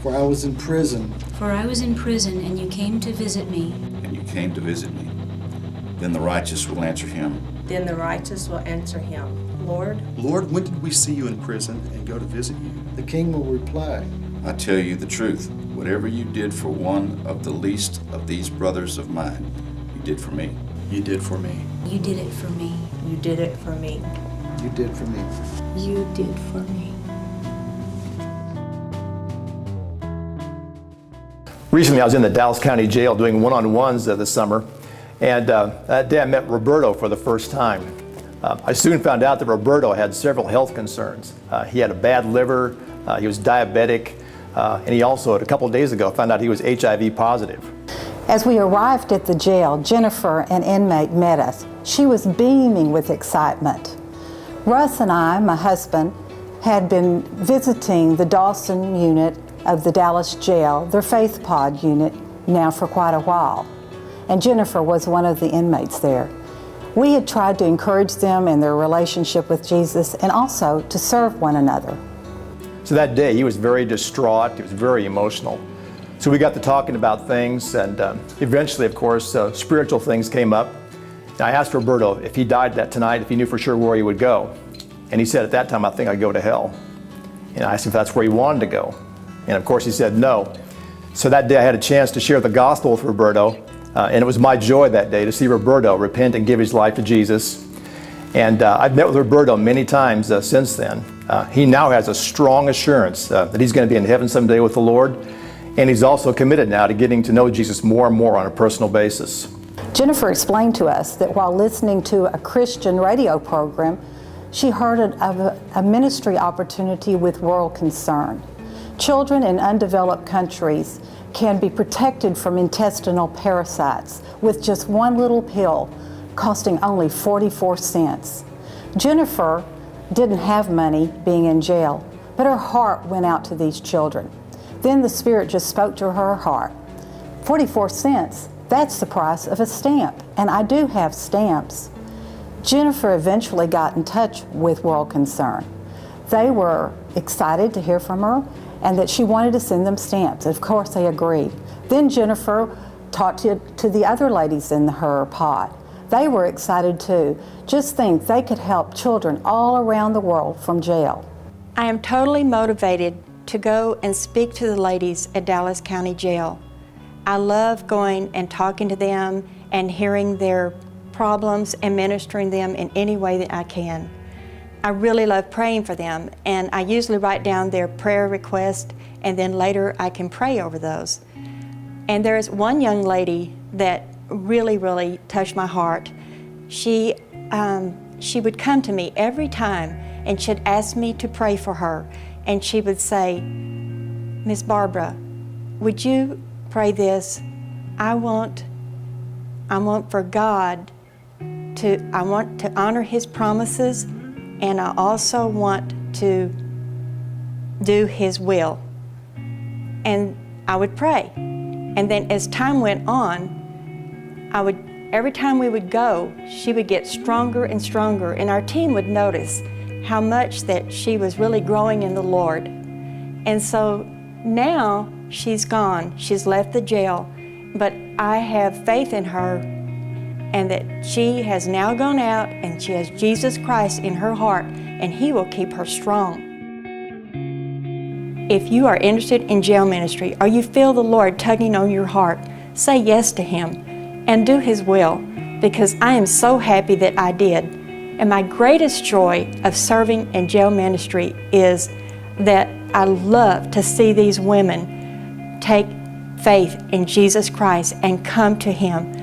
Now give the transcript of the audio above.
For I was in prison. For I was in prison, and you came to visit me. And you came to visit me. Then the righteous will answer him. Then the righteous will answer him, Lord, Lord, when did we see you in prison and go to visit you? The king will reply, I tell you the truth. Whatever you did for one of the least of these brothers of mine, you did for me. You did for me. You did it for me. you did it for me. you did for me. You did for me. Recently, I was in the Dallas County Jail doing one-on-ones this summer, and that day I met Roberto for the first time. I soon found out that Roberto had several health concerns. He had a bad liver, he was diabetic, and he also, a couple of days ago, found out he was HIV positive. As we arrived at the jail, Jennifer, an inmate, met us. She was beaming with excitement. Russ and I, my husband, had been visiting the Dawson unit of the Dallas jail, their Faith Pod unit, now for quite a while. And Jennifer was one of the inmates there. We had tried to encourage them in their relationship with Jesus and also to serve one another. So that day, he was very distraught, he was very emotional. So we got to talking about things, and eventually, of course, spiritual things came up. And I asked Roberto if he died that tonight, if he knew for sure where he would go. And he said at that time, I think I'd go to hell. And I asked him if that's where he wanted to go. And of course he said no. So that day I had a chance to share the gospel with Roberto, and it was my joy that day to see Roberto repent and give his life to Jesus. And I've met with Roberto many times since then. He now has a strong assurance that he's going to be in heaven someday with the Lord, and he's also committed now to getting to know Jesus more and more on a personal basis. Jennifer explained to us that while listening to a Christian radio program, she heard of a ministry opportunity with World Concern. Children in undeveloped countries can be protected from intestinal parasites with just one little pill costing only 44 cents. Jennifer didn't have money being in jail, but her heart went out to these children. Then the Spirit just spoke to her heart. 44 cents, that's the price of a stamp, and I do have stamps. Jennifer eventually got in touch with World Concern. They were excited to hear from her and that she wanted to send them stamps. Of course, they agreed. Then Jennifer talked to the other ladies in her pod. They were excited too. Just think they could help children all around the world from jail. I am totally motivated to go and speak to the ladies at Dallas County Jail. I love going and talking to them and hearing their problems and ministering them in any way that I can. I really love praying for them, and I usually write down their prayer requests, and then later I can pray over those. And there's one young lady that really touched my heart. She would come to me every time, and she'd ask me to pray for her, and she would say, Miss Barbara, would you pray this? I want for God I want to honor His promises, and I also want to do His will. And I would pray. And then as time went on, every time we would go, she would get stronger and stronger, and our team would notice how much that she was really growing in the Lord. And so now she's gone, she's left the jail, but I have faith in her, and that she has now gone out and she has Jesus Christ in her heart, and He will keep her strong. If you are interested in jail ministry, or you feel the Lord tugging on your heart, say yes to Him and do His will, because I am so happy that I did. And my greatest joy of serving in jail ministry is that I love to see these women take faith in Jesus Christ and come to Him